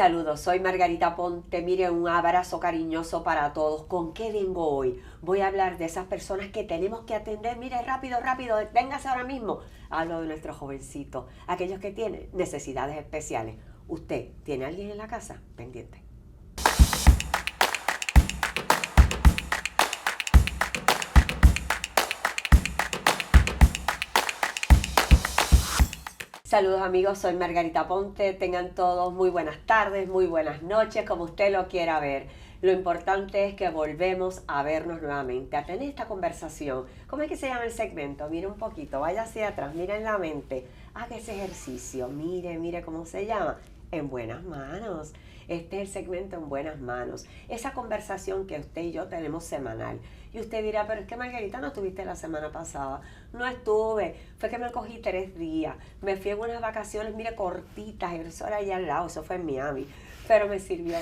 Saludos, soy Margarita Ponte. Mire, un abrazo cariñoso para todos. ¿Con qué vengo hoy? Voy a hablar de esas personas que tenemos que atender. Mire, rápido, rápido, véngase ahora mismo. Hablo de nuestros jovencitos, aquellos que tienen necesidades especiales. ¿Usted tiene a alguien en la casa? Pendiente. Saludos amigos, soy Margarita Ponte. Tengan todos muy buenas tardes, muy buenas noches, como usted lo quiera ver. Lo importante es que volvemos a vernos nuevamente, a tener esta conversación. ¿Cómo es que se llama el segmento? Mire un poquito, vaya hacia atrás, mire en la mente, haga ese ejercicio, mire cómo se llama. En buenas manos. Este es el segmento En Buenas Manos. Esa conversación que usted y yo tenemos semanal. Y usted dirá, pero es que Margarita, no estuviste la semana pasada. No estuve, fue que me cogí 3 días. Me fui en unas vacaciones, mire, cortitas, eso era allá al lado, eso fue en Miami. Pero me sirvió.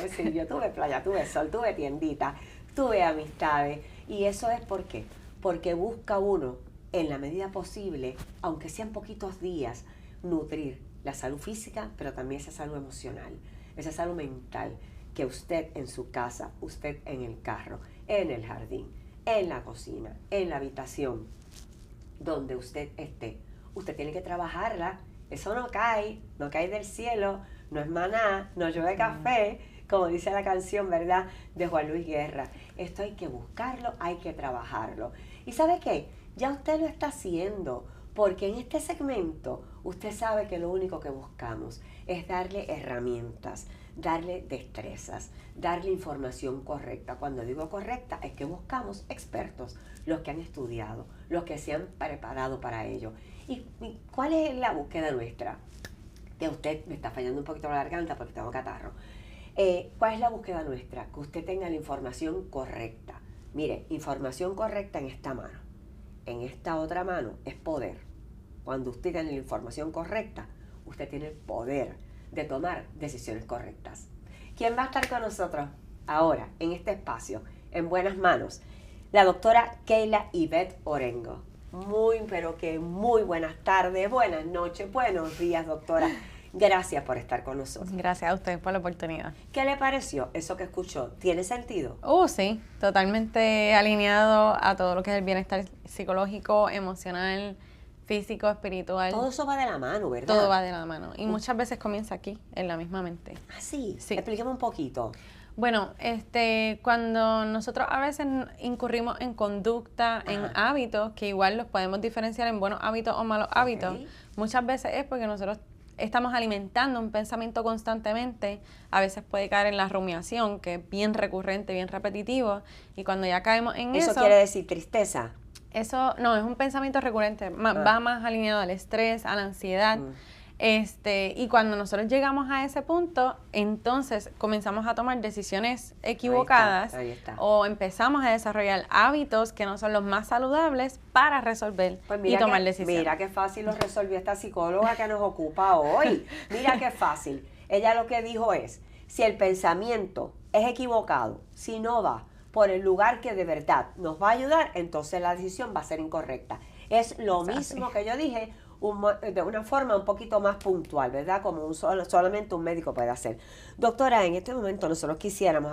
Tuve playa, tuve sol, tuve tiendita, tuve amistades. Y eso es ¿por qué? Porque busca uno, en la medida posible, aunque sean poquitos días, nutrir la salud física, pero también esa salud emocional, esa salud mental, que usted en su casa, usted en el carro, en el jardín, en la cocina, en la habitación, donde usted esté, usted tiene que trabajarla. Eso no cae del cielo, no es maná, no llueve café, como dice la canción, ¿verdad?, de Juan Luis Guerra. Esto hay que buscarlo, hay que trabajarlo. ¿Y sabe qué? Ya usted lo está haciendo, porque en este segmento usted sabe que lo único que buscamos es darle herramientas, darle destrezas, darle información correcta. Cuando digo correcta es que buscamos expertos, los que han estudiado, los que se han preparado para ello. ¿Y cuál es la búsqueda nuestra? Que usted me está fallando un poquito la garganta porque tengo catarro. ¿Cuál es la búsqueda nuestra? Que usted tenga la información correcta. Mire, información correcta en esta mano. En esta otra mano es poder. Cuando usted tiene la información correcta, usted tiene el poder de tomar decisiones correctas. ¿Quién va a estar con nosotros ahora en este espacio, En Buenas Manos? La doctora Keila Ivette Orengo. Pero que muy buenas tardes, buenas noches, buenos días, doctora. Gracias por estar con nosotros. Gracias a ustedes por la oportunidad. ¿Qué le pareció eso que escuchó? ¿Tiene sentido? Sí, totalmente alineado a todo lo que es el bienestar psicológico, emocional, físico, espiritual. Todo eso va de la mano, ¿verdad? Todo va de la mano. Y muchas veces comienza aquí, en la misma mente. ¿Ah, sí? Sí. Explíqueme un poquito. Bueno, cuando nosotros a veces incurrimos en conducta, en hábitos, que igual los podemos diferenciar en buenos hábitos o malos hábitos, muchas veces es porque nosotros estamos alimentando un pensamiento constantemente. A veces puede caer en la rumiación, que es bien recurrente, bien repetitivo, y cuando ya caemos en eso... ¿Eso quiere decir tristeza? Eso no, es un pensamiento recurrente, va más alineado al estrés, a la ansiedad. Y cuando nosotros llegamos a ese punto, entonces comenzamos a tomar decisiones equivocadas. Ahí está. O empezamos a desarrollar hábitos que no son los más saludables para resolver y tomar decisiones. Mira qué fácil lo resolvió esta psicóloga que nos ocupa hoy. Mira qué fácil. Ella lo que dijo es, si el pensamiento es equivocado, si no va por el lugar que de verdad nos va a ayudar, entonces la decisión va a ser incorrecta. Es lo mismo que yo dije, de una forma un poquito más puntual, ¿verdad? Como solamente un médico puede hacer. Doctora, en este momento nosotros quisiéramos,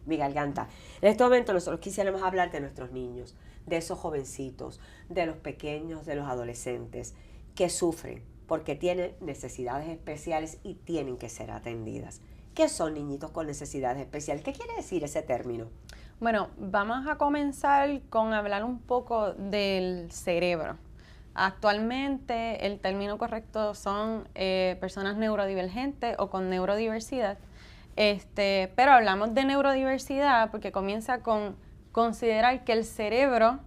mi garganta, en este momento nosotros quisiéramos hablar de nuestros niños, de esos jovencitos, de los pequeños, de los adolescentes que sufren porque tienen necesidades especiales y tienen que ser atendidas. ¿Qué son niñitos con necesidades especiales? ¿Qué quiere decir ese término? Bueno, vamos a comenzar con hablar un poco del cerebro. Actualmente el término correcto son personas neurodivergentes o con neurodiversidad, pero hablamos de neurodiversidad porque comienza con considerar que el cerebro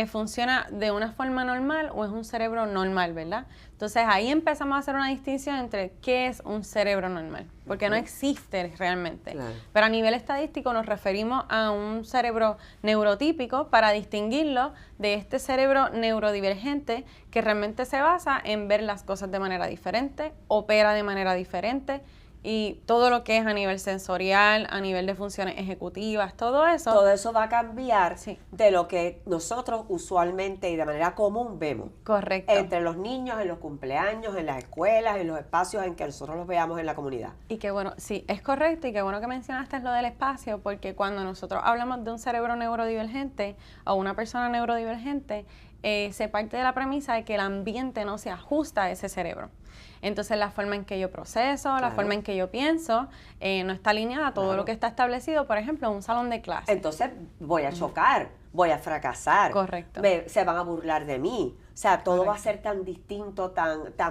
funciona de una forma normal o es un cerebro normal, ¿verdad? Entonces ahí empezamos a hacer una distinción entre qué es un cerebro normal, porque no existe realmente. Claro. Pero a nivel estadístico nos referimos a un cerebro neurotípico para distinguirlo de este cerebro neurodivergente que realmente se basa en ver las cosas de manera diferente, opera de manera diferente y todo lo que es a nivel sensorial, a nivel de funciones ejecutivas, todo eso. Todo eso va a cambiar Sí. de lo que nosotros usualmente y de manera común vemos. Correcto. Entre los niños, en los cumpleaños, en las escuelas, en los espacios en que nosotros los veamos en la comunidad. Y qué bueno, sí, es correcto, y qué bueno que mencionaste lo del espacio, porque cuando nosotros hablamos de un cerebro neurodivergente o una persona neurodivergente, se parte de la premisa de que el ambiente no se ajusta a ese cerebro. Entonces la forma en que yo proceso, la forma en que yo pienso, no está alineada a todo lo que está establecido, por ejemplo, en un salón de clase. Entonces voy a chocar, voy a fracasar. Correcto. Se van a burlar de mí. O sea, todo va a Correcto. ser tan distinto,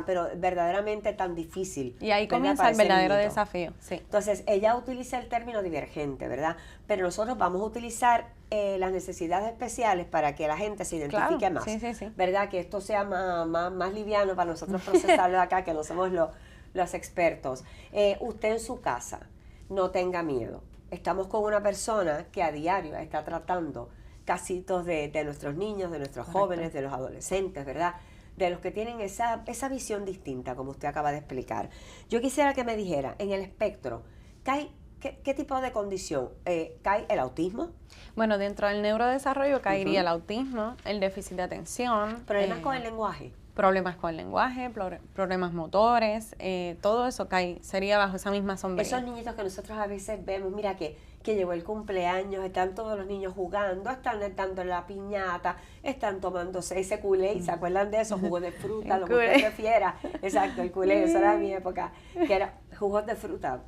pero verdaderamente tan difícil. Y ahí ¿verdad? comienza Para el ese verdadero niñito. desafío, sí. Entonces, ella utiliza el término divergente, ¿verdad? Pero nosotros vamos a utilizar las necesidades especiales para que la gente se identifique Claro, más. sí, sí, sí. ¿Verdad? Que esto sea más liviano para nosotros procesarlo acá, que no somos los expertos. Usted en su casa, no tenga miedo. Estamos con una persona que a diario está tratando casitos de nuestros niños, de nuestros jóvenes, de los adolescentes, ¿verdad? De los que tienen esa visión distinta, como usted acaba de explicar. Yo quisiera que me dijera, en el espectro, ¿qué tipo de condición? ¿Cae el autismo? Bueno, dentro del neurodesarrollo caería el autismo, el déficit de atención. ¿Problemas con el lenguaje? Problemas con el lenguaje, problemas motores, todo eso sería bajo esa misma sombrilla. Esos niñitos que nosotros a veces vemos, mira que llegó el cumpleaños, están todos los niños jugando, están dando la piñata, están tomándose ese culé, ¿se acuerdan de eso? Jugos de fruta, lo que usted prefiera. Exacto, el culé, eso era mi época, que era jugos de fruta.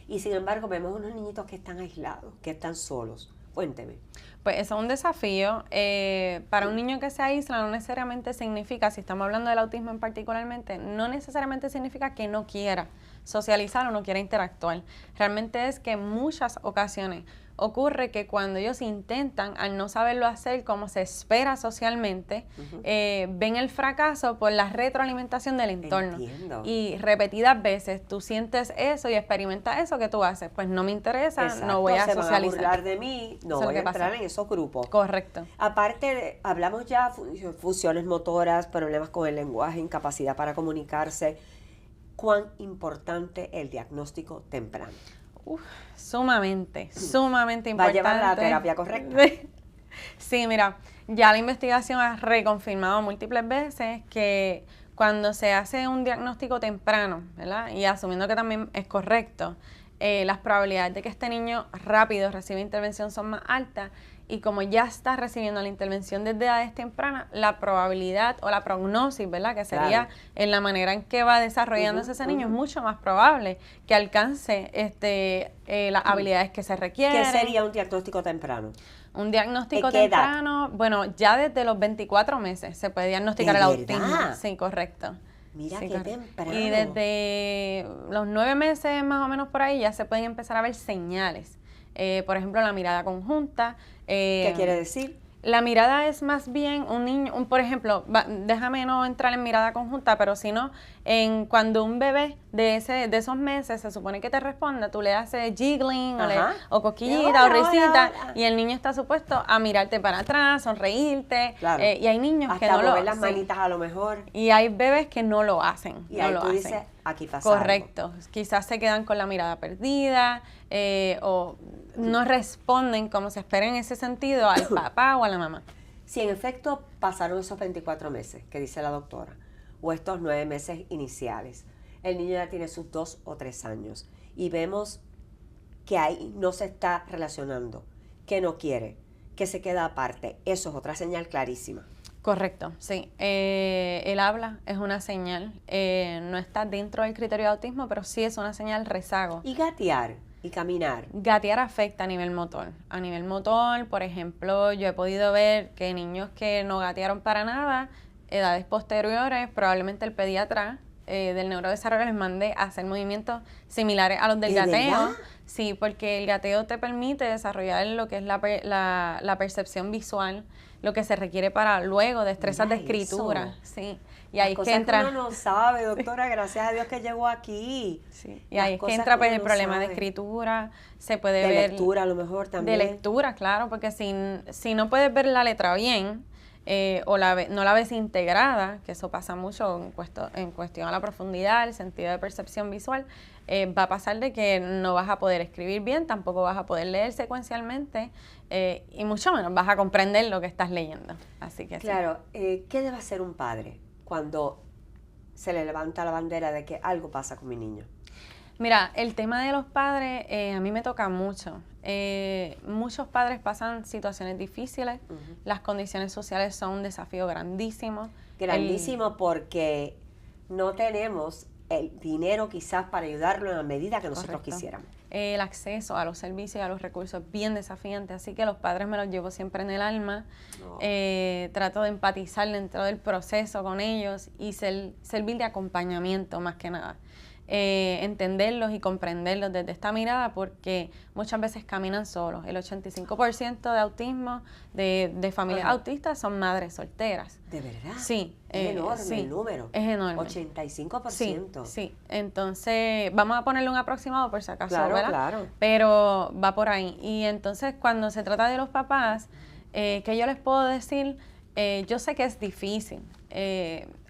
Y sin embargo vemos unos niñitos que están aislados, que están solos. Cuénteme. Pues eso es un desafío. Para un niño que se aísla no necesariamente significa, si estamos hablando del autismo en particularmente, no necesariamente significa que no quiera socializar o no quiera interactuar. Realmente es que en muchas ocasiones ocurre que cuando ellos intentan, al no saberlo hacer como se espera socialmente, ven el fracaso por la retroalimentación del entorno. Entiendo. Y repetidas veces tú sientes eso y experimentas eso que tú haces. Pues no me interesa, Exacto, no voy a se socializar. van a burlar de mí, no Eso es lo voy a que entrar pasa. en esos grupos. Correcto. Aparte, hablamos ya de funciones motoras, problemas con el lenguaje, incapacidad para comunicarse. ¿Cuán importante el diagnóstico temprano? Sumamente importante. ¿Va a llevar la terapia correcta? Sí, mira, ya la investigación ha reconfirmado múltiples veces que cuando se hace un diagnóstico temprano, ¿verdad? Y asumiendo que también es correcto, las probabilidades de que este niño rápido reciba intervención son más altas, y como ya está recibiendo la intervención desde edades tempranas, la probabilidad o la prognosis, ¿verdad? Que sería en la manera en que va desarrollándose ese niño, es mucho más probable que alcance las habilidades que se requieren. ¿Qué sería un diagnóstico temprano? Un diagnóstico ¿De qué edad? temprano, bueno, ya desde los 24 meses se puede diagnosticar ¿De el verdad? autismo. Sí, correcto. Mira Sí, qué correcto. temprano. Y desde los 9 meses más o menos por ahí ya se pueden empezar a ver señales. Por ejemplo, la mirada conjunta. ¿Qué quiere decir? La mirada es más bien un niño, por ejemplo, déjame no entrar en mirada conjunta, pero si no, cuando un bebé de esos meses se supone que te responda, tú le haces jiggling o cosquillita o risita, y el niño está supuesto a mirarte para atrás, sonreírte, Claro. Y hay niños Hasta que no lo mover las hacen. manitas a lo mejor. Y hay bebés que no lo hacen. Y no ahí lo tú hacen. dices, aquí pasa algo. Correcto. Quizás se quedan con la mirada perdida o no responden como se espera en ese sentido al papá o a la mamá. Si en efecto pasaron esos 24 meses, que dice la doctora, o estos 9 meses iniciales, el niño ya tiene sus 2 o 3 años y vemos que ahí no se está relacionando, que no quiere, que se queda aparte, eso es otra señal clarísima. Correcto, sí. El habla es una señal, no está dentro del criterio de autismo, pero sí es una señal rezago. Y gatear y caminar. Gatear afecta a nivel motor. A nivel motor, por ejemplo, yo he podido ver que niños que no gatearon para nada, edades posteriores, probablemente el pediatra del neurodesarrollo les mande a hacer movimientos similares a los del ¿De gateo. verdad? Sí, porque el gateo te permite desarrollar lo que es la percepción visual, lo que se requiere para luego destrezas de Mira escritura. eso. Sí. Y ahí es que Cosas entra. que uno no sabe, doctora, gracias a Dios que llegó aquí. Sí. Y ahí es que entra pues el problema de escritura, se puede de ver. lectura a lo mejor también. De lectura, claro, porque si no puedes ver la letra bien, no la ves integrada, que eso pasa mucho en cuestión a la profundidad, el sentido de percepción visual, va a pasar de que no vas a poder escribir bien, tampoco vas a poder leer secuencialmente y mucho menos vas a comprender lo que estás leyendo. Así que claro, ¿qué debe hacer un padre cuando se le levanta la bandera de que algo pasa con mi niño? Mira, el tema de los padres a mí me toca mucho. Muchos padres pasan situaciones difíciles, las condiciones sociales son un desafío grandísimo. Grandísimo porque no tenemos el dinero quizás para ayudarlo en la medida que nosotros quisiéramos. El acceso a los servicios y a los recursos es bien desafiante, así que los padres me los llevo siempre en el alma. Trato de empatizar dentro del proceso con ellos y servir de acompañamiento más que nada. Entenderlos y comprenderlos desde esta mirada porque muchas veces caminan solos. El 85% de autismo de familias autistas son madres solteras. ¿De verdad? Sí. Es enorme el número. Es enorme. 85%. Sí. Entonces, vamos a ponerle un aproximado por si acaso, claro, ¿verdad? Claro. Pero va por ahí. Y entonces, cuando se trata de los papás, ¿qué yo les puedo decir? Yo sé que es difícil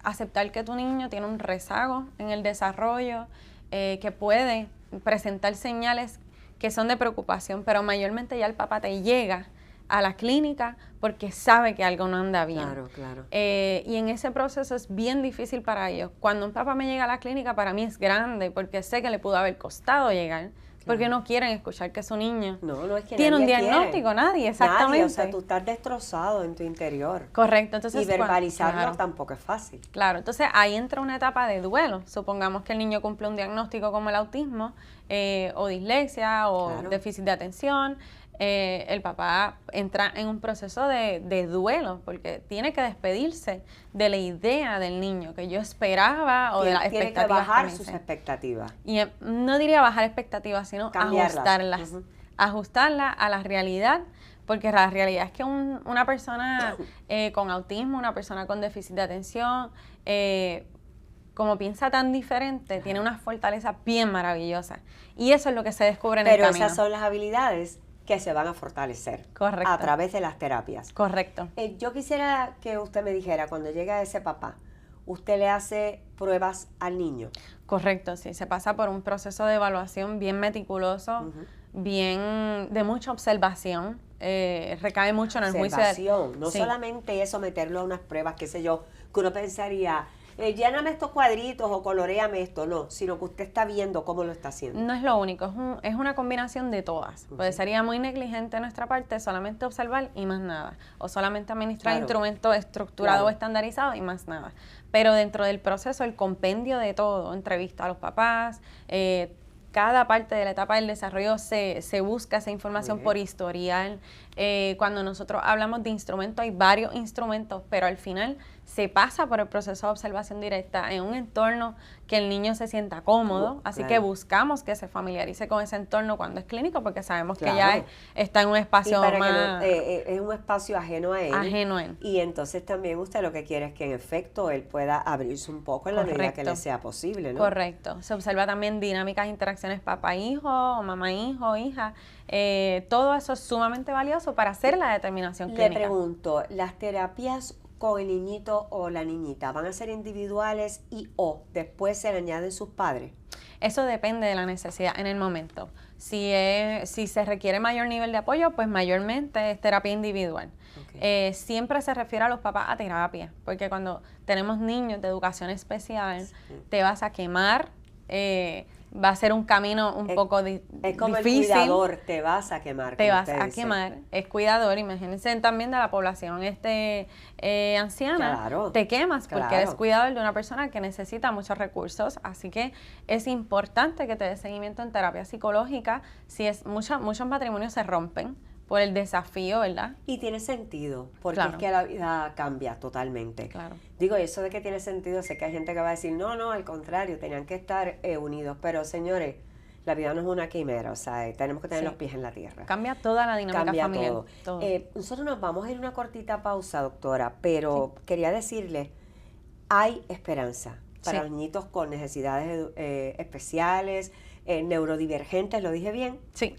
aceptar que tu niño tiene un rezago en el desarrollo, que puede presentar señales que son de preocupación, pero mayormente ya el papá te llega a la clínica porque sabe que algo no anda bien. Claro. Y en ese proceso es bien difícil para ellos. Cuando un papá me llega a la clínica, para mí es grande porque sé que le pudo haber costado llegar. Porque no quieren escuchar que su niño tiene un diagnóstico, nadie, exactamente. Nadie, o sea, tú estás destrozado en tu interior. Correcto. Entonces, y verbalizarlo tampoco es fácil. Claro, entonces ahí entra una etapa de duelo. Supongamos que el niño cumple un diagnóstico como el autismo, o dislexia, o déficit de atención. El papá entra en un proceso de duelo porque tiene que despedirse de la idea del niño que yo esperaba o de las expectativas. Tiene que bajar sus expectativas. Y no diría bajar expectativas, sino ajustarlas. Ajustarlas a la realidad, porque la realidad es que una persona con autismo, una persona con déficit de atención, como piensa tan diferente, tiene unas fortalezas bien maravillosas. Y eso es lo que se descubre en el camino. Pero esas son las habilidades que se van a fortalecer a través de las terapias. Correcto. Yo quisiera que usted me dijera, cuando llega ese papá, ¿usted le hace pruebas al niño? Correcto, sí. Se pasa por un proceso de evaluación bien meticuloso, bien de mucha observación. Recae mucho en el juicio. No solamente eso, meterlo a unas pruebas, qué sé yo, que uno pensaría, lléname estos cuadritos o coloréame esto, no, sino que usted está viendo cómo lo está haciendo. No es lo único, es una combinación de todas. Pues sería muy negligente de nuestra parte solamente observar y más nada, o solamente administrar instrumentos estructurados o estandarizados y más nada. Pero dentro del proceso, el compendio de todo, entrevista a los papás, cada parte de la etapa del desarrollo se busca esa información por historial. Cuando nosotros hablamos de instrumentos, hay varios instrumentos, pero al final se pasa por el proceso de observación directa en un entorno que el niño se sienta cómodo, así que buscamos que se familiarice con ese entorno cuando es clínico, porque sabemos que ya está en un espacio más... es un espacio ajeno a él. Ajeno a él. Y entonces también usted lo que quiere es que en efecto él pueda abrirse un poco en la medida que le sea posible, ¿no? Correcto. Se observa también dinámicas, interacciones papá-hijo, o mamá-hijo, hija. Todo eso es sumamente valioso para hacer la determinación clínica. Le pregunto, ¿las terapias con el niñito o la niñita van a ser individuales o después se le añaden sus padres? Eso depende de la necesidad en el momento. Si se requiere mayor nivel de apoyo, pues mayormente es terapia individual. Siempre se refiere a los papás a terapia, porque cuando tenemos niños de educación especial, te vas a quemar, va a ser un camino un poco difícil. Es como el cuidador, te vas a quemar. Te vas a quemar, es cuidador, imagínense también de la población anciana, te quemas porque eres cuidador de una persona que necesita muchos recursos, así que es importante que te des seguimiento en terapia psicológica. Si es muchos matrimonios se rompen por el desafío, ¿verdad? Y tiene sentido, porque es que la vida cambia totalmente. Digo, eso de que tiene sentido, sé que hay gente que va a decir, no, al contrario, tenían que estar unidos, pero señores, la vida no es una quimera, o sea, tenemos que tener los pies en la tierra. Cambia toda la dinámica familiar. Todo. Nosotros nos vamos a ir a una cortita pausa, doctora, pero quería decirle, hay esperanza para los niñitos con necesidades especiales, neurodivergentes, ¿lo dije bien? Sí.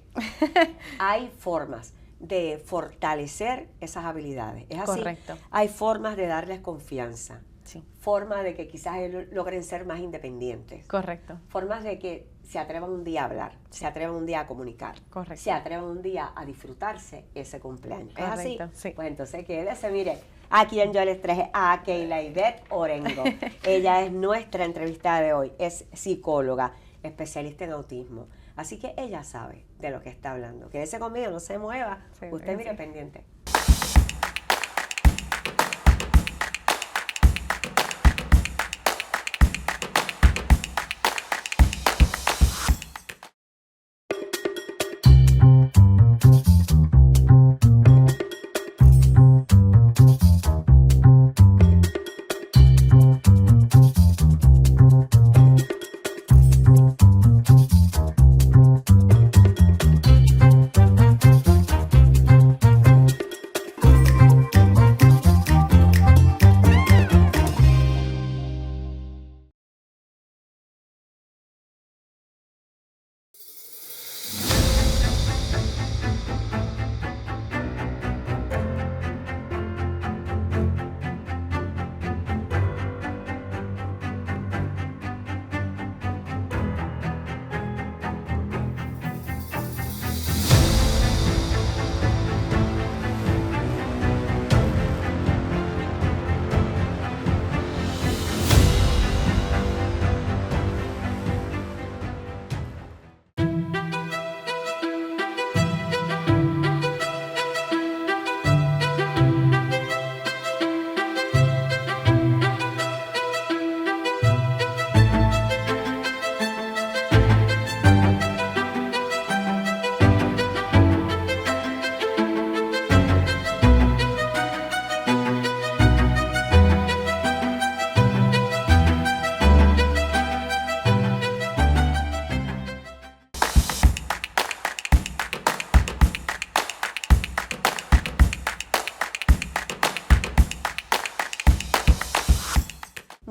Hay formas. de fortalecer esas habilidades. ¿Es así? Correcto. Hay formas de darles confianza. Sí. Formas de que quizás ellos logren ser más independientes. Correcto. Formas de que se atrevan un día a hablar, se atrevan un día a comunicar, Correcto. se atrevan un día a disfrutarse ese cumpleaños. ¿Es así? Correcto, sí. Pues entonces quédese, mire, a quien yo les traje a Keila Ivette Orengo. Ella es nuestra entrevistada de hoy, es psicóloga, especialista en autismo. Así que ella sabe de lo que está hablando. Quédese conmigo, no se mueva. Sí, Usted mire sí. pendiente.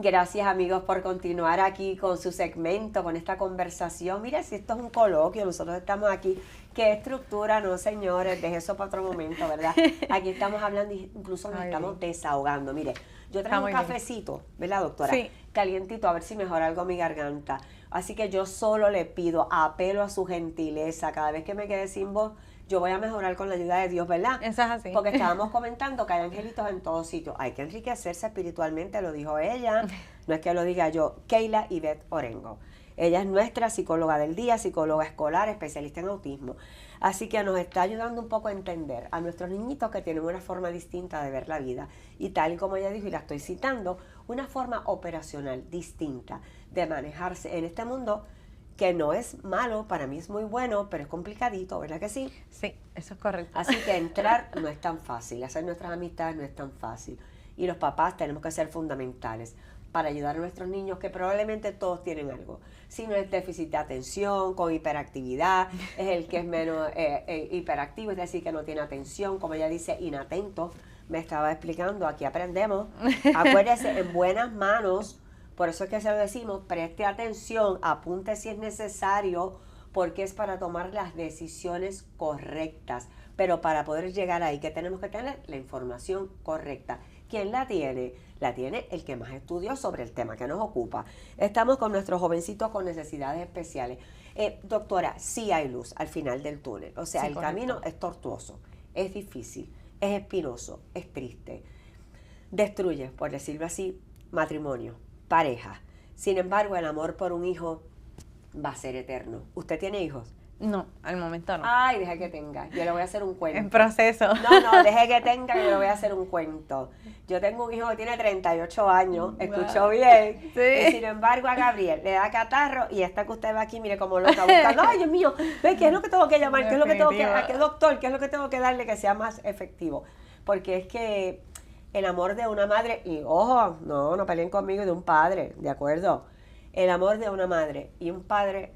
Gracias amigos por continuar aquí con su segmento, con esta conversación. Mira, si esto es un coloquio, nosotros estamos aquí. ¿Qué estructura? No, señores, deje eso para otro momento, ¿verdad? Aquí estamos hablando, incluso nos estamos desahogando. Mire, yo traje un cafecito, ¿verdad, doctora? Sí. Calientito, a ver si mejora algo mi garganta. Así que yo solo le pido, apelo a su gentileza. Cada vez que me quede sin voz, yo voy a mejorar con la ayuda de Dios, ¿verdad? Eso es así. Porque estábamos comentando que hay angelitos en todos sitios. Hay que enriquecerse espiritualmente, lo dijo ella. No es que lo diga yo. Keila Ivette Orengo. Ella es nuestra psicóloga del día, psicóloga escolar, especialista en autismo. Así que nos está ayudando un poco a entender a nuestros niñitos que tienen una forma distinta de ver la vida. Y tal y como ella dijo, y la estoy citando, una forma operacional distinta de manejarse en este mundo que no es malo, para mí es muy bueno, pero es complicadito, ¿verdad que sí? Sí, eso es correcto. Así que entrar no es tan fácil, hacer nuestras amistades no es tan fácil. Y los papás tenemos que ser fundamentales para ayudar a nuestros niños, que probablemente todos tienen algo. Si no es déficit de atención, con hiperactividad, es el que es menos hiperactivo, es decir, que no tiene atención, como ella dice, inatento. Me estaba explicando, aquí aprendemos. Acuérdese, en buenas manos. Por eso es que se lo decimos, preste atención, apunte si es necesario, porque es para tomar las decisiones correctas. Pero para poder llegar ahí, ¿qué tenemos que tener? La información correcta. ¿Quién la tiene? La tiene el que más estudió sobre el tema que nos ocupa. Estamos con nuestros jovencitos con necesidades especiales. Doctora, sí hay luz al final del túnel. O sea, Sí, el correcto. camino es tortuoso, es difícil, es espinoso, es triste. Destruye, por decirlo así, matrimonio, pareja. Sin embargo, el amor por un hijo va a ser eterno. ¿Usted tiene hijos? No, al momento no. Ay, deje que tenga. Yo le voy a hacer un cuento. En proceso. No, deje que tenga, que yo le voy a hacer un cuento. Yo tengo un hijo que tiene 38 años, escuchó Wow. bien. Sí. Y sin embargo, a Gabriel le da catarro y esta que usted ve aquí, mire cómo loca buscando. Ay, Dios mío, ve, ¿qué es lo que tengo que llamar? ¿Qué es lo que tengo que, a qué doctor? ¿Qué es lo que tengo que darle que sea más efectivo? Porque es que el amor de una madre, y ojo, no peleen conmigo, de un padre, ¿de acuerdo? El amor de una madre y un padre,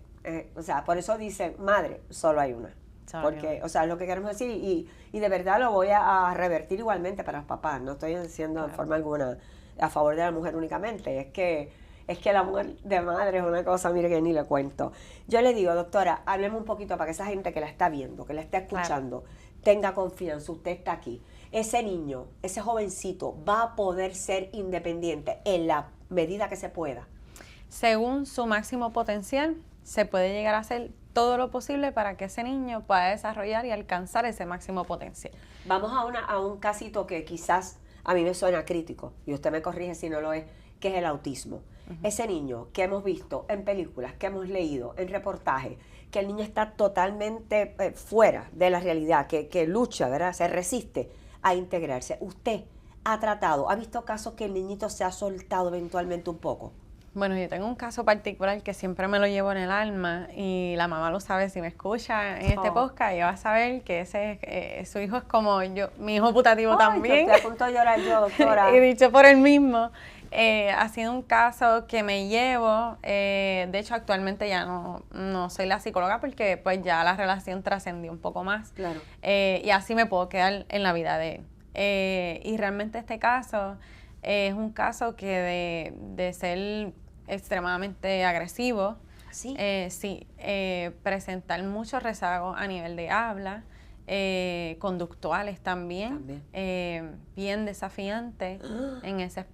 o sea, por eso dicen, madre, solo hay una. Solo Porque, hay una. o sea, es lo que queremos decir y de verdad lo voy a revertir igualmente para los papás. No estoy diciendo de forma alguna a favor de la mujer únicamente. Es que el amor de madre es una cosa, mire, que ni le cuento. Yo le digo, doctora, hablemos un poquito para que esa gente que la está viendo, que la está escuchando, tenga confianza, usted está aquí. Ese niño, ese jovencito va a poder ser independiente en la medida que se pueda. Según su máximo potencial, se puede llegar a hacer todo lo posible para que ese niño pueda desarrollar y alcanzar ese máximo potencial. Vamos a un casito que quizás a mí me suena crítico, y usted me corrige si no lo es, que es el autismo. Ese niño que hemos visto en películas, que hemos leído en reportajes, que el niño está totalmente fuera de la realidad, que lucha, ¿verdad? Se resiste a integrarse. Usted ha visto casos que el niñito se ha soltado eventualmente un poco. Bueno, yo tengo un caso particular que siempre me lo llevo en el alma y la mamá lo sabe si me escucha en este podcast, ella va a saber que su hijo es como yo, mi hijo putativo también. Yo estoy a punto de llorar yo, doctora. Y dicho por él mismo, ha sido un caso que me llevo, de hecho actualmente ya no soy la psicóloga porque pues ya la relación trascendió un poco más. Claro. Y así me puedo quedar en la vida de él. Y realmente este caso es un caso que de ser extremadamente agresivo, ¿Sí? Presentar muchos rezagos a nivel de habla, conductuales también. Bien desafiante en ese,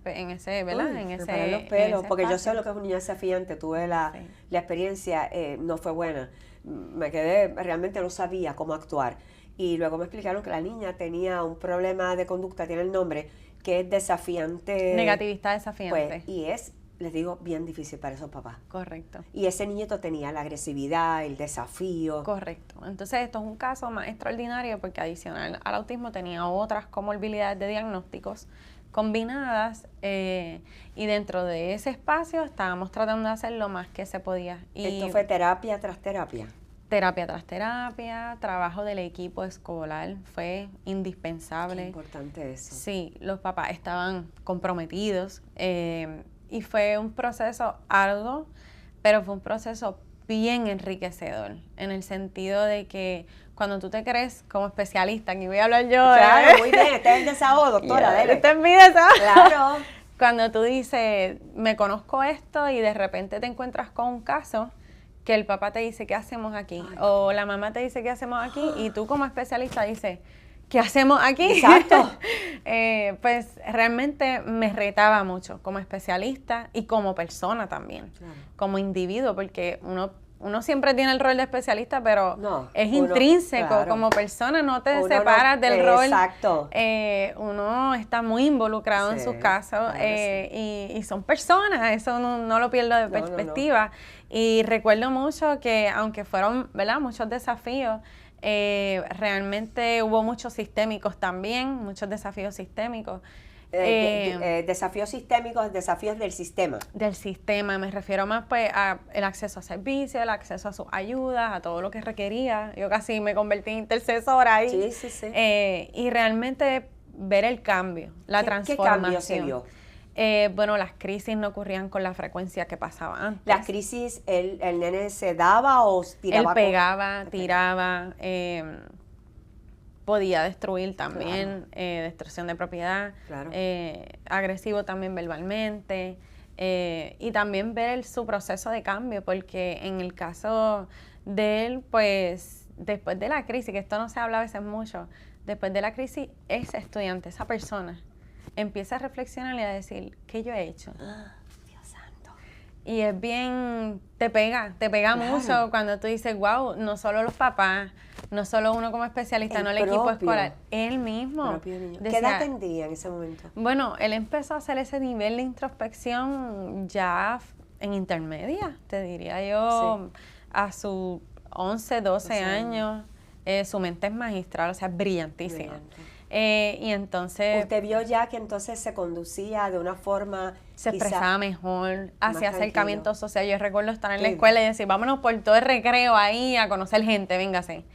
¿verdad? Uy, en ese, me los pelos, porque espacio. yo sé lo que es un niño desafiante, tuve la experiencia, no fue buena, me quedé, realmente no sabía cómo actuar, y luego me explicaron que la niña tenía un problema de conducta, tiene el nombre, que es desafiante. Negativista desafiante. Pues, y es, les digo, bien difícil para esos papás. Correcto. Y ese niñito tenía la agresividad, el desafío. Correcto. Entonces esto es un caso más extraordinario porque adicional al autismo tenía otras comorbilidades de diagnósticos combinadas y dentro de ese espacio estábamos tratando de hacer lo más que se podía. Y esto fue terapia tras terapia. Terapia tras terapia, trabajo del equipo escolar fue indispensable. Qué importante eso. Sí, los papás estaban comprometidos y fue un proceso arduo, pero fue un proceso bien enriquecedor, en el sentido de que cuando tú te crees como especialista, aquí voy a hablar yo. Claro, muy bien, este es el desahogo, doctora, dele. Este es mi desahogo. Claro. Cuando tú dices, me conozco esto y de repente te encuentras con un caso que el papá te dice, ¿qué hacemos aquí? Ay, o la mamá te dice, ¿qué hacemos aquí? Y tú como especialista dices, ¿qué hacemos aquí? Exacto. Pues realmente me retaba mucho como especialista y como persona también, Claro. como individuo, porque uno siempre tiene el rol de especialista, pero No, es uno, intrínseco, claro. como persona no te Uno separas no, del rol. Exacto. Uno está muy involucrado en Sí, sus casos claro y son personas, eso no lo pierdo de perspectiva. Y recuerdo mucho que aunque fueron, ¿verdad?, muchos desafíos, realmente hubo muchos sistémicos también, muchos desafíos sistémicos. Desafíos sistémicos, desafíos del sistema. Del sistema, me refiero más pues a el acceso a servicios, el acceso a sus ayudas, a todo lo que requería. Yo casi me convertí en intercesora ahí. Sí, sí, sí. Y realmente ver el cambio, la transformación. ¿Qué cambio se vio? Bueno, las crisis no ocurrían con la frecuencia que pasaba antes. ¿Las crisis, el nene se daba o tiraba? Él pegaba, tiraba, podía destruir también, claro. Destrucción de propiedad, claro. Agresivo también verbalmente, y también ver su proceso de cambio, porque en el caso de él, pues, después de la crisis, que esto no se habla a veces mucho, después de la crisis, ese estudiante, esa persona, empieza a reflexionar y a decir, ¿qué yo he hecho? Dios santo. Y es bien, te pega claro. Mucho cuando tú dices, wow, no solo los papás, no solo uno como especialista, no el equipo escolar, él mismo. Decía, ¿qué edad tendría en ese momento? Bueno, él empezó a hacer ese nivel de introspección ya en intermedia, te diría yo, sí. A sus 11, 12 años. Su mente es magistral, o sea, brillantísima. Y entonces... ¿Usted vio ya que entonces se conducía de una forma... Se expresaba mejor, hacía acercamiento social. Yo recuerdo estar en la escuela y decir, vámonos por todo el recreo ahí a conocer gente, véngase.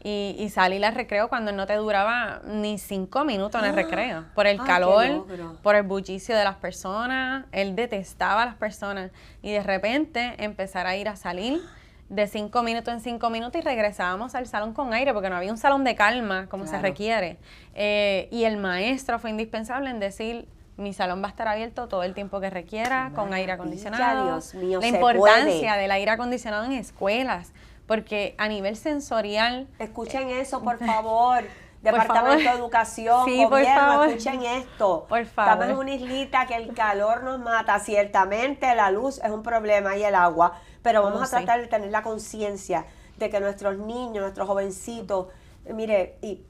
Y salir al recreo cuando no te duraba ni 5 minutos en el recreo. Por el calor, por el bullicio de las personas. Él detestaba a las personas. Y de repente empezar a ir a salir de 5 minutos en 5 minutos y regresábamos al salón con aire porque no había un salón de calma como se requiere. Y el maestro fue indispensable en decir, mi salón va a estar abierto todo el tiempo que requiera, con aire acondicionado. Dios mío, la importancia del aire acondicionado en escuelas, porque a nivel sensorial... Escuchen eso, por favor. Departamento de Educación, sí, gobierno, escuchen esto. Por favor. Estamos en una islita que el calor nos mata. Ciertamente la luz es un problema y el agua, pero vamos a tratar de tener la conciencia de que nuestros niños, nuestros jovencitos, mire, y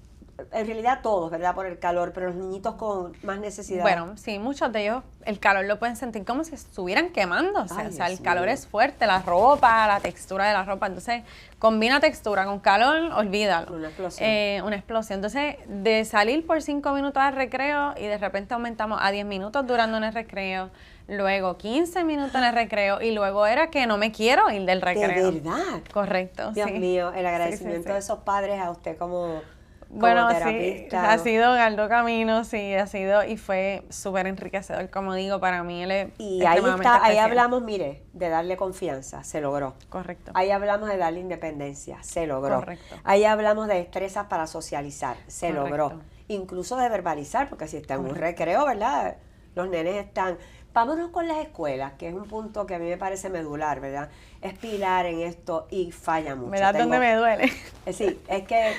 en realidad todos, ¿verdad? Por el calor, pero los niñitos con más necesidad. Bueno, sí, muchos de ellos el calor lo pueden sentir como si estuvieran quemándose. Ay, o sea, Dios el calor mío. es fuerte, la ropa, la textura de la ropa. Entonces, combina textura con calor, olvídalo. Una explosión. Una explosión. Entonces, de salir por 5 minutos al recreo y de repente aumentamos a 10 minutos durando en el recreo, luego 15 minutos en el recreo y luego era que no me quiero ir del recreo. ¿De verdad? Correcto, Dios sí. mío, el agradecimiento Sí. de esos padres a usted como Bueno, sí, terapista. ha sido un largo camino, sí, ha sido y fue súper enriquecedor, como digo, para mí él es Y ahí extremadamente está, ahí especial. hablamos, mire, de darle confianza, se logró. Correcto. Ahí hablamos de darle independencia, se logró. Correcto. Ahí hablamos de destrezas para socializar, se Correcto. logró. Incluso de verbalizar, porque si está en un Correcto. recreo, ¿verdad? Los nenes están... Vámonos con las escuelas, que es un punto que a mí me parece medular, ¿verdad? Es pilar en esto y falla mucho. Me da donde me duele. Sí, es que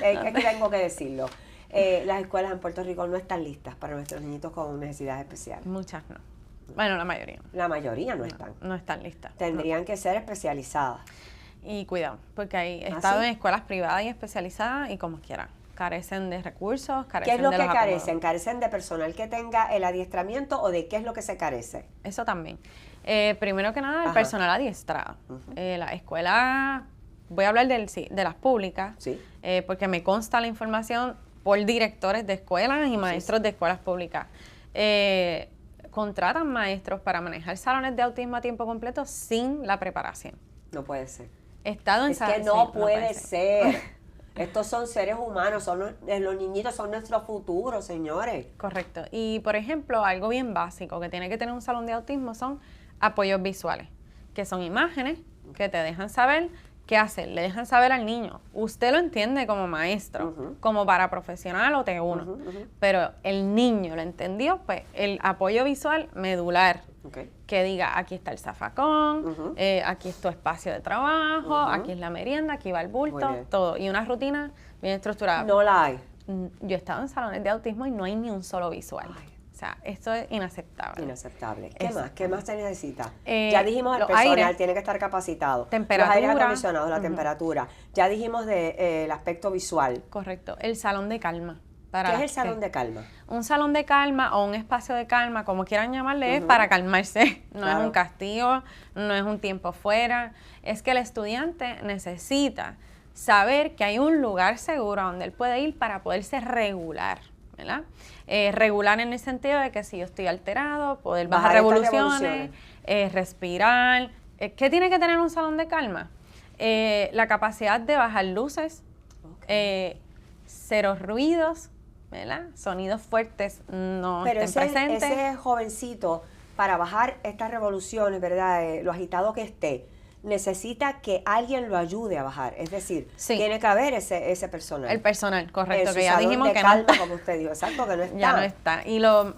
tengo que decirlo. Las escuelas en Puerto Rico no están listas para nuestros niñitos con necesidades especiales. Muchas no. Bueno, la mayoría. La mayoría no están. No están listas. Tendrían que ser especializadas. Y cuidado, porque he ¿Ah, estado sí? en escuelas privadas y especializadas y como quiera. Carecen de recursos, ¿Qué carecen es lo de que los carecen? acomodos. ¿Carecen de personal que tenga el adiestramiento o de qué es lo que se carece? Eso también. Primero que nada, el Ajá. personal adiestrado. La escuela, voy a hablar de las públicas, Sí. porque me consta la información por directores de escuelas y maestros de escuelas públicas. Contratan maestros para manejar salones de autismo a tiempo completo sin la preparación. No puede ser. He estado en Es que salones- no sí, puede ser. Estos son seres humanos, son los niñitos son nuestro futuro, señores. Correcto. Y, por ejemplo, algo bien básico que tiene que tener un salón de autismo son apoyos visuales, que son imágenes que te dejan saber qué hacer, le dejan saber al niño. Usted lo entiende como maestro, Ujú. como paraprofesional o T1, Ujú, ujú. pero el niño lo entendió, pues el apoyo visual medular, Ok. que diga, aquí está el zafacón, Ujú. aquí es tu espacio de trabajo, Ujú. aquí es la merienda, aquí va el Muy bulto, bien. todo. Y una rutina bien estructurada. No la hay. Yo he estado en salones de autismo y no hay ni un solo visual. Ay. O sea, esto es inaceptable. Inaceptable. ¿Qué Exacto. más? ¿Qué más se necesita? Eh, Ya dijimos el los personal aires. tiene que estar capacitado. Temperatura. Los aires acondicionados, la Ujú. temperatura. Ya dijimos el aspecto visual. Correcto. El salón de calma. ¿Qué es el salón de calma? Un salón de calma o un espacio de calma, como quieran llamarle, es Ujú. para calmarse. No Claro. es un castigo, no es un tiempo fuera. Es que el estudiante necesita saber que hay un lugar seguro a donde él puede ir para poderse regular, ¿verdad? Regular en el sentido de que si yo estoy alterado, poder bajar Bajar estas revoluciones, respirar. ¿Qué tiene que tener un salón de calma? La capacidad de bajar luces, Ok. cero ruidos, ¿verdad? Sonidos fuertes no Pero estén presentes. ese jovencito, para bajar estas revoluciones, ¿verdad? Lo agitado que esté, necesita que alguien lo ayude a bajar. Es decir, Sí. tiene que haber ese personal. El personal, correcto, En su que ya salón dijimos de que calma, no está. como usted dijo. Exacto, que no está. Ya no está. Y los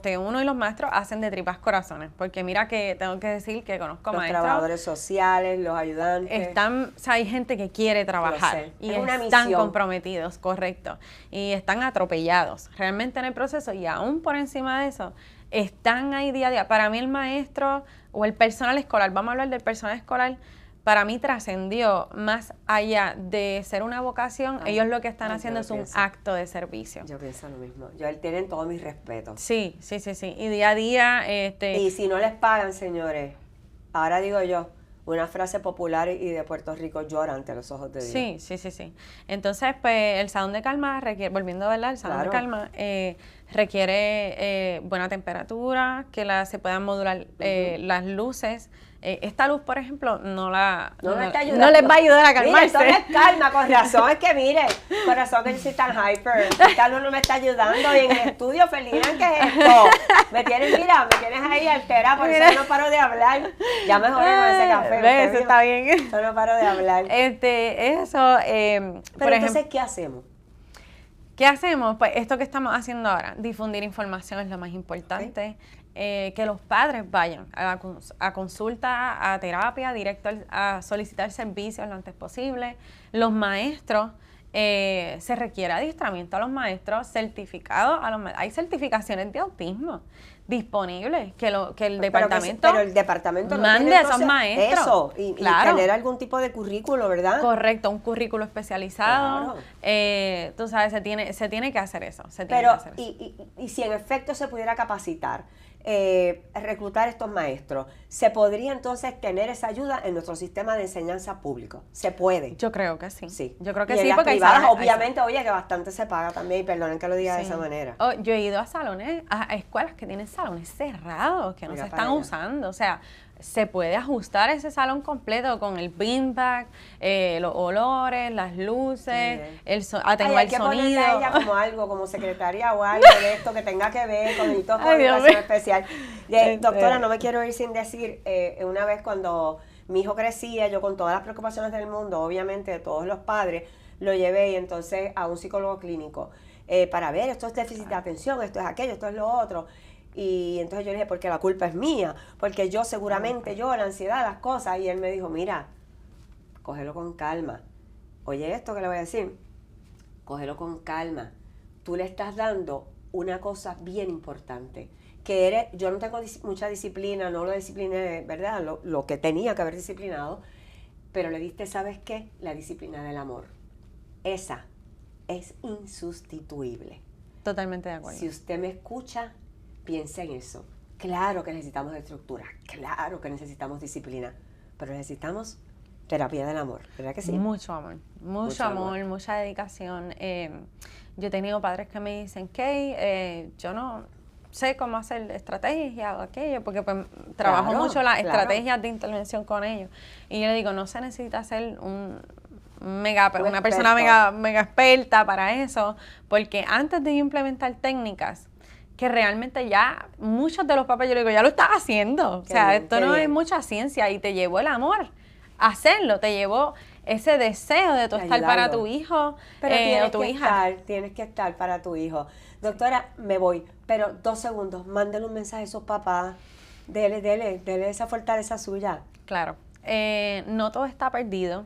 T1 y los maestros hacen de tripas corazones, porque mira que tengo que decir que conozco Los maestros. trabajadores sociales, los ayudantes. O sea, hay gente que quiere trabajar sé. y Es una están misión. comprometidos, correcto, y están atropellados realmente en el proceso y aún por encima de eso, están ahí día a día. Para mí el maestro o el personal escolar, vamos a hablar del personal escolar, para mí trascendió más allá de ser una vocación, Ay, ellos lo que están ay, yo haciendo lo es un pienso. acto de servicio. Yo pienso lo mismo. Tienen todo mi respeto. Sí. Y día a día, Y si no les pagan, señores, ahora digo yo, una frase popular y de Puerto Rico, llora ante los ojos de Dios. Sí. Entonces, pues, el salón de calma requiere, volviendo a verla, el salón de Claro. calma requiere buena temperatura, que se puedan modular las luces. Esta luz, por ejemplo, no me está ayudando. les va a ayudar a Mira, calmarse. esto no es calma, con razón, es que mire, corazón que soy tan hyper, esta luz no me está ayudando, y en el estudio, Felina, ¿qué es esto? Me tienes ahí alterada, por eso no paro de hablar, ya me jodí con ese café. ¿Ves? usted Eso vio. está bien. Yo no paro de hablar. Eso, Pero por entonces, ejemplo, ¿qué hacemos? ¿qué hacemos? Pues esto que estamos haciendo ahora, difundir información es lo más importante. Que los padres vayan a consulta, a terapia, directo a solicitar servicios lo antes posible. Los maestros se requiere adiestramiento a los maestros, certificado a los maestros. Hay certificaciones de autismo disponibles que el departamento pero el departamento no mande tiene, a esos entonces, maestros. eso, y tener algún tipo de currículo, ¿verdad? Correcto, un currículo especializado. Claro. Tú sabes, se tiene que hacer eso. Y si en efecto se pudiera capacitar, reclutar estos maestros, ¿se podría entonces tener esa ayuda en nuestro sistema de enseñanza público? ¿Se puede? Yo creo que sí. Sí. Yo creo que y sí, en las porque privadas, obviamente, oye, que bastante se paga también, y perdonen que lo diga de esa manera. Yo he ido a salones, a escuelas que tienen salones cerrados, que no se están usando. O sea, se puede ajustar ese salón completo con el beanbag, los olores, las luces, atenuar el sonido. Hay que ponerle a ella como algo, como secretaria o algo de esto que tenga que ver con el educación especial. Doctora, no me quiero ir sin decir, una vez cuando mi hijo crecía, yo con todas las preocupaciones del mundo, obviamente de todos los padres, lo llevé y entonces a un psicólogo clínico para ver, esto es déficit de atención, esto es aquello, esto es lo otro. Y entonces yo le dije, porque la culpa es mía, porque yo seguramente, la ansiedad, las cosas. Y él me dijo, mira, cógelo con calma. Oye esto que le voy a decir, cógelo con calma. Tú le estás dando una cosa bien importante, que yo no tengo mucha disciplina, no lo discipliné, ¿verdad? Lo que tenía que haber disciplinado, pero le diste, ¿sabes qué? La disciplina del amor. Esa es insustituible. Totalmente de acuerdo. Si usted me escucha, piensa en eso. Claro que necesitamos estructura, claro que necesitamos disciplina, pero necesitamos terapia del amor, ¿verdad que sí? Mucho amor, mucho amor, mucha dedicación. Yo he tenido padres que me dicen, Kay, yo no sé cómo hacer estrategia o aquello, porque pues trabajo mucho las estrategias de intervención con ellos. Y yo le digo, no se necesita hacer una persona mega experta para eso, porque antes de implementar técnicas, que realmente ya muchos de los papás, yo le digo, ya lo estás haciendo. O sea, esto no es mucha ciencia y te llevó el amor a hacerlo, te llevó ese deseo de tú estar para tu hijo o tu hija. Tienes que estar para tu hijo. Doctora, me voy, pero 2 segundos, mándale un mensaje a esos papás, dele esa fortaleza suya. Claro, no todo está perdido.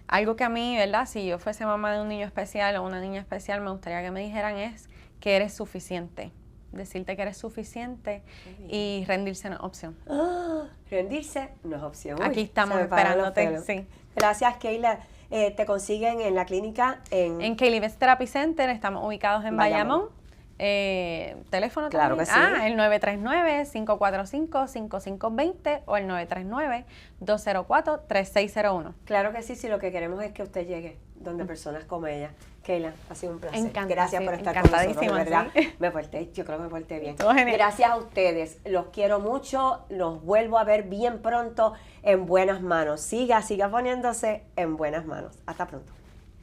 Algo que a mí, ¿verdad? Si yo fuese mamá de un niño especial o una niña especial, me gustaría que me dijeran es que eres suficiente. Decirte que eres suficiente y rendirse no es opción. Rendirse no es opción. Uy, aquí estamos esperándote. Sí. Gracias, Keila. Te consiguen en la clínica en Kaylee Best Therapy Center. Estamos ubicados en Bayamón. Teléfono claro también. Que sí. El 939-545-5520 o el 939-204-3601. Claro que sí, si lo que queremos es que usted llegue donde personas como ella. Keila, ha sido un placer. Gracias por estar con nosotros, de verdad. Sí. Yo creo que me porté bien. Genial. Gracias a ustedes, los quiero mucho, los vuelvo a ver bien pronto en buenas manos. Siga poniéndose en buenas manos. Hasta pronto.